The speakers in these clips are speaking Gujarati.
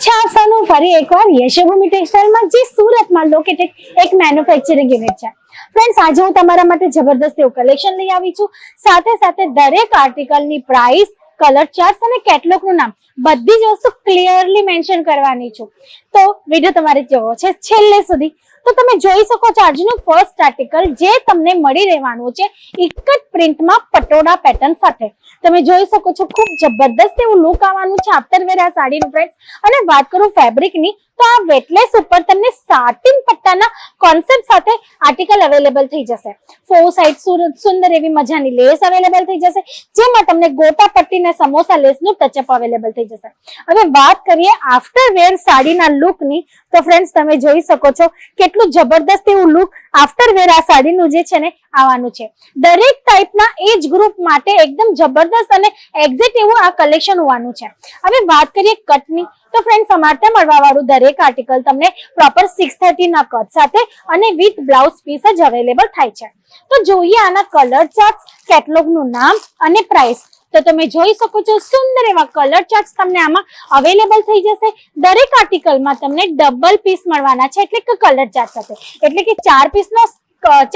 સ્વાગત છે આપ સૌનું ફરી એકવાર યશોભૂમિ ટેક્સટાઇલમાં, જે સુરતમાં લોકેટેડ એક મેન્યુફેક્ચરિંગ યુનિટ છે. ફ્રેન્ડ્સ, આજે હું તમારા માટે જબરદસ્ત એવું કલેક્શન લઈ આવી છું. સાથે સાથે દરેક આર્ટિકલની પ્રાઇસ, કલર ચાર્ટ્સ અને કેટલોગનું નામ બધી જ વસ્તુ ક્લિયરલી મેન્શન કરવાની છું. તો વિડીયો તમારે જોવો છે છેલ્લે સુધી. તો તમે જોઈ શકો છો આજનું ફર્સ્ટ આર્ટિકલ જે તમને મળી રહેવાનું છે એક જ પ્રિન્ટમાં પટોળા પેટર્ન સાથે. તમે જોઈ શકો છો ખૂબ જબરદસ્ત એવું લુક આવવાનું છે આફ્ટર વેર આ સાડીનું ફ્રેન્ડ્સ. અને વાત કરું ફેબ્રિકની, તો આ વેટલેસ ઉપર તમને સાટિન પટ્ટાના કોન્સેપ્ટ સાથે આર્ટિકલ અવેલેબલ થઈ જશે. ફોર સાઇડ સુંદર એવી મજાની લેસ અવેલેબલ થઈ જશે, જેમાં તમને ગોટા પટ્ટી ને સમોસા લેસનું ટચઅપ અવેલેબલ થઈ જશે. હવે વાત કરીએ આફ્ટર વેર સાડીના લુકની, તો ફ્રેન્ડ્સ તમે જોઈ શકો છો કેટલું જબરદસ્ત એવું લુક આફ્ટર વેર આ સાડીનું જે છે ને આવવાનું છે. દરેક ટાઈપના એજ ગ્રુપ માટે એકદમ જબરદસ્ત અને એક્ઝેક્ટ એવું આ કલેક્શન હોવાનું છે. હવે વાત કરીએ કટની, તો ફ્રેન્ડ્સ અમારે મળવા વાળું દરેક આર્ટિકલ તમને પ્રોપર 630 ના કટ સાથે અને વિથ બ્લાઉઝ પીસ જ અવેલેબલ થાય છે. તો જોઈએ આના કલર ચાર્ટ્સ, કેટલોગનું નામ અને પ્રાઇસ. તો તમે જોઈ શકો છો સુંદર એવા કલર ચાર્ટ્સ તમને આમાં અવેલેબલ થઈ જશે. દરેક આર્ટિકલમાં તમને ડબલ પીસ મળવાના છે, એટલે કે કલર ચાર્ટ સાથે, એટલે કે 4 પીસનો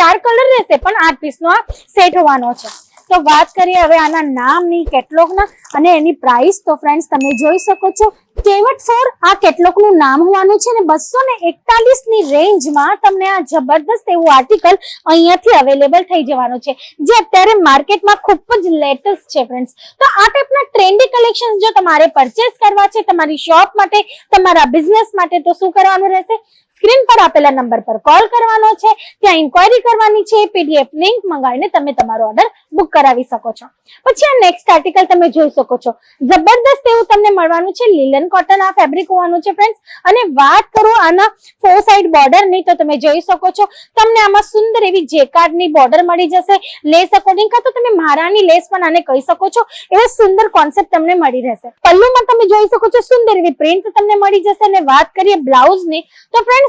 4 કલર રહેશે, પણ 8 પીસનો આ સેટ હોવાનો છે. તો વાત કરીએ હવે આના નામની, કેટલોગના અને એની પ્રાઇસ. તો ફ્રેન્ડ્સ તમે જોઈ શકો છો કેવટ ફોર આ કેટલોગનું નામ હોવાનું છે, ને 241 ની રેન્જમાં તમને આ જબરદસ્ત એવું આર્ટિકલ અહીંયાથી અવેલેબલ થઈ જવાનું છે, જે અત્યારે માર્કેટમાં ખૂબ જ લેટેસ્ટ છે ફ્રેન્ડ્સ. તો આ ટાઈપના ટ્રેન્ડી કલેક્શન જો તમારે પરચેસ કરવા છે તમારી શોપ માટે, તમારા બિઝનેસ માટે, તો શું કરવાનું રહેશે? સ્ક્રીન પર આપેલા નંબર પર કોલ કરવાનો છે, ત્યાં ઇન્ક્વાયરી કરવાની છે, પીડીએફ લિંક મંગાવીને તમે તમારો ઓર્ડર બુક કરાવી શકો છો. પછી આ નેક્સ્ટ આર્ટિકલ તમે જોઈ શકો છો જબરદસ્ત એવું તમને મળવાનું છે લિલન કોટન આ ફેબ્રિક હોવાનું છે ફ્રેન્ડ્સ. અને વાત કરું આના 4 સાઇડ બોર્ડરની, તો તમે જોઈ શકો છો તમને આમાં સુંદર એવી જેકાર્ડની બોર્ડર મળી જશે લેસ અકોર્ડિંગ, કાં તો તમે મહારાણી લેસ પણ આને કહી શકો છો. એવો સુંદર કોન્સેપ્ટ તમને મળી રહેશે. પલ્લુમાં તમે જોઈ શકો છો સુંદર એવી પ્રિન્ટ તમને મળી જશે. અને વાત કરીએ બ્લાઉઝની, તો ફ્રેન્ડ્સ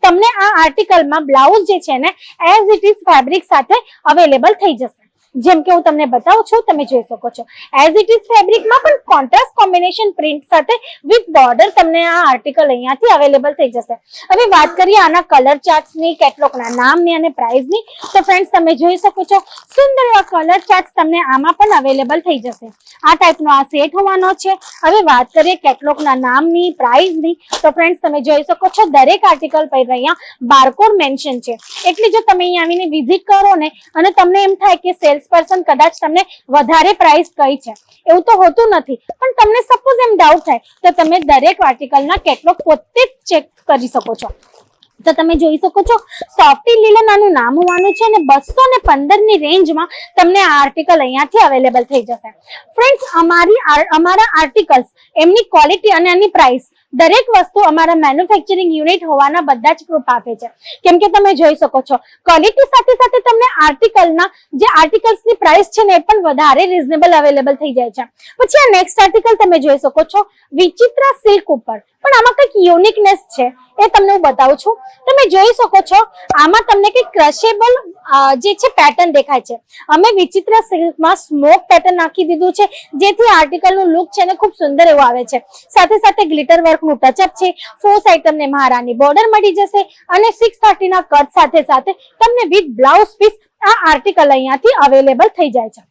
તમને આ આર્ટિકલમાં બ્લાઉઝ જે છે ને એઝ ઇટ ઇઝ ફેબ્રિક સાથે અવેલેબલ થઈ જશે. જેમ કે હું તમને બતાવું છું, તમે જોઈ શકો છો એઝ ઇટ ઇઝ ફેબ્રિકમાં પણ કોન્ટ્રાસ્ટ કોમ્બિનેશન પ્રિન્ટ સાથે વિથ બોર્ડર તમને આ આર્ટિકલ અહીંયાથી અવેલેબલ થઈ જશે. હવે વાત કરીએ આના કલર ચાર્ટ્સની, કેટલોગના નામની અને પ્રાઇસની, તો ફ્રેન્ડ્સ તમે જોઈ શકો છો સુંદર એવા કલર ચાર્ટ્સ તમને આમાં પણ અવેલેબલ થઈ જશે. આ ટાઈપનો આ સેટ હોવાનો છે. હવે વાત કરીએ કેટલોગના નામની, પ્રાઇસની, તો ફ્રેન્ડ્સ તમે જોઈ શકો છો દરેક આર્ટિકલ પર અહીંયા બારકોડ મેન્શન છે. એટલે જો તમે અહીંયા આવીને વિઝિટ કરો ને અને તમને એમ થાય કે સેલ્સ પર્સન કદાચ તમને વધારે પ્રાઇસ કહી છે, એવું તો હોતું નથી, પણ તમને સપોઝ એમ ડાઉટ થાય તો તમે દરેક આર્ટિકલના કેટલોગ પોતે જ ચેક કરી શકો છો. તો તમે જોઈ શકો છો સોફ્ટી લીલન આનું નામ હોવાનું છે, અને 215 ની રેન્જમાં તમને આ આર્ટિકલ અહીંયાથી અવેલેબલ થઈ જશે. ફ્રેન્ડ્સ, અમારા આર્ટિકલ્સ, એમની ક્વોલિટી અને એની પ્રાઇસ દરેક વસ્તુ અમારા મેન્યુફેક્ચરિંગ યુનિટ હોવાના બધા જ પ્રૂફ આપે છે. કેમ કે તમે જોઈ શકો છો ક્વોલિટી સાથે સાથે તમને આર્ટિકલના જે આર્ટિકલ્સની પ્રાઇસ છે ને એ પણ વધારે રીઝનેબલ અવેલેબલ થઈ જાય છે. પછી આ નેક્સ્ટ આર્ટિકલ તમે જોઈ શકો છો વિચિત્રા સિલ્ક ઉપર, પણ આમાં કંઈક યુનિકનેસ છે, એ તમને હું બતાવું છું. તમે જોઈ શકો છો આમાં તમને કંઈક ક્રશેબલ જે છે પેટર્ન દેખાય છે. અમે વિચિત્રા સિલ્કમાં સ્મોક પેટર્ન નાખી દીધું છે, જેથી આર્ટિકલનું લુક છે ને ખૂબ સુંદર એવું આવે છે. સાથે સાથે ગ્લિટર વર્કનું ટચઅપ છે. 4 સાઇડ તમને મહારાણી બોર્ડર મળી જશે અને 630 ના કટ સાથે સાથે તમને વિથ બ્લાઉઝ પીસ આ આર્ટિકલ અહીંયાથી અવેલેબલ થઈ જાય છે.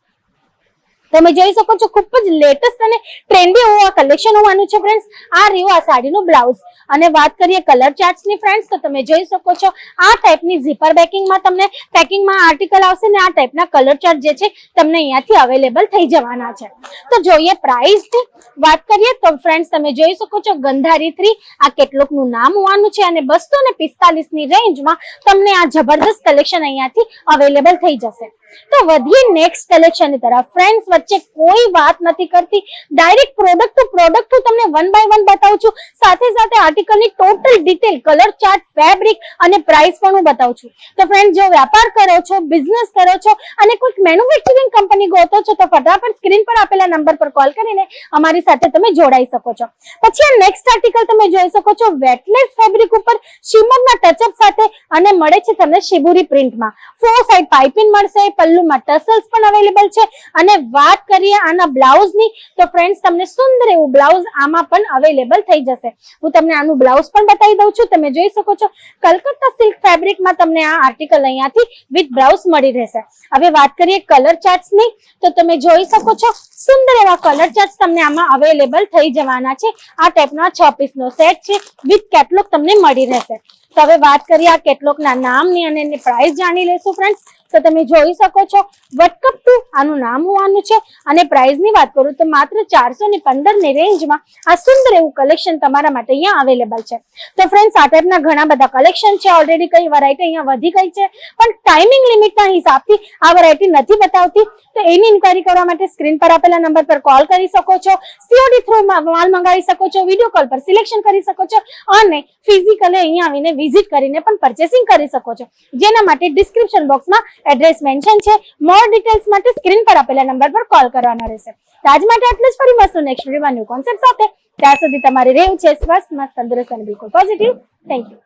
તમે જોઈ શકો છો ખૂબ જ લેટેસ્ટ અને ટ્રેન્ડી એવું આ કલેક્શન હોવાનું છે ફ્રેન્ડ્સ. આ રહ્યું આ સાડીનું બ્લાઉઝ. અને વાત કરીએ કલર ચાર્ટ્સની ફ્રેન્ડ્સ, તો તમે જોઈ શકો છો આ ટાઈપની ઝીપર પેકિંગમાં તમને પેકિંગમાં આર્ટિકલ આવશે ને આ ટાઈપના કલર ચાર્ટ જે છે તમને અહીંયાથી અવેલેબલ થઈ જવાના છે. તો જોઈએ પ્રાઇસની વાત કરીએ, તો ફ્રેન્ડ્સ તમે જોઈ શકો છો ગંધારી 3 આ કેટલોગનું નામ હોવાનું છે, અને 245 ની રેન્જમાં તમને આ જબરદસ્ત કલેક્શન અહીંયાથી અવેલેબલ થઈ જશે. તો વધીએ નેક્સ્ટ કલેક્શનની તરફ. ફ્રેન્ડ્સ, વચ્ચે કોઈ વાત નથી કરતી, ડાયરેક્ટ પ્રોડક્ટ ટુ પ્રોડક્ટ હું તમને 1 બાય 1 બતાવું છું. સાથે સાથે આર્ટિકલની total detail, colour chart, fabric અને પ્રાઇસ પણ હું બતાવું છું. તો ફ્રેન્ડ્સ, જો વ્યાપાર કરો છો, બિઝનેસ કરો છો અને કોઈક મેન્યુફેક્ચરિંગ કંપની ગોતો છો, તો ફટાફટ સ્ક્રીન પર આપેલા નંબર પર કોલ કરીને અમારી સાથે તમે જોડાઈ શકો છો. પછી આ નેક્સ્ટ આર્ટિકલ તમે જોઈ શકો છો વેટલેસ ફેબ્રિક ઉપર શિમરના ટચઅપ સાથે, અને મળે છે તમને શિબુરી પ્રિન્ટમાં. 4 સાઇડ પાઇપિંગ મળશે, પલ્લુમાં ટસલ્સ પણ અવેલેબલ છે. અને વાત કરીએ આના બ્લાઉઝની તો ફ્રેન્ડ્સ તમને સુંદર એવું બ્લાઉઝ આમાં પણ અવેલેબલ થઈ જશે. હું તમને આનું બ્લાઉઝ પણ બતાવી દઉં છું. તમે જોઈ શકો છો કલકત્તા સિલ્ક ફેબ્રિકમાં તમને આ આર્ટિકલ અહીંયાથી વિથ બ્લાઉઝ મળી રહેશે. હવે વાત કરીએ કલર ચાર્ટ્સની તો તમે જોઈ શકો છો સુંદર એવા કલર ચાર્ટ્સ તમને આમાં અવેલેબલ થઈ જવાના છે. આ ટાઈપના 6 પીસનો સેટ છે વિથ કેટલોગ તમને મળી રહેશે. તો હવે વાત કરીએ આ કેટલોગના નામની અને એની પ્રાઇસ જાણી લેશું ફ્રેન્ડ્સ. તો તમે જોઈ શકો છો વટકપ ટુ આનું નામ હોવાનું છે અને પ્રાઇસની વાત કરું તો માત્ર 415 ની રેન્જમાં આ સુંદર એવું કલેક્શન તમારા માટે અહીંયા અવેલેબલ છે. તો ફ્રેન્ડ્સ આ ટાઈપના ઘણા બધા કલેક્શન છે. ઓલરેડી કઈ વેરાયટી અહીંયા વધી ગઈ છે પણ ટાઈમિંગ લિમિટના હિસાબથી આ વેરાયટી નથી બતાવતી. તો એની ઇન્ક્વાયરી કરવા માટે સ્ક્રીન પર આપેલા નંબર પર કોલ કરી શકો છો, સીઓડી થ્રુ માલ મંગાવી શકો છો, વિડીયો કોલ પર સિલેક્શન કરી શકો છો અને ફિઝિકલી અહીંયા આવીને વિઝિટ કરીને પણ પરચેસિંગ કરી શકો છો. જેના માટે ડિસ્ક્રિપ્શન બોક્સમાં એડ્રેસ મેન્શન છે. મોર ડિટેલ્સ માટે સ્ક્રીન પર આપેલા નંબર પર કોલ કરવાનો રહેશે. તો આજ માટે આટલું જ. ફરી મળશું નેક્સ્ટ વિડીયોમાં ન્યૂ કોન્સેપ્ટ સાથે. ત્યાં સુધી તમારી રહેવું છે સ્વસ્થ, મસ્ત, તંદુરસ્ત અને બિલકુલ પોઝિટિવ. Thank you.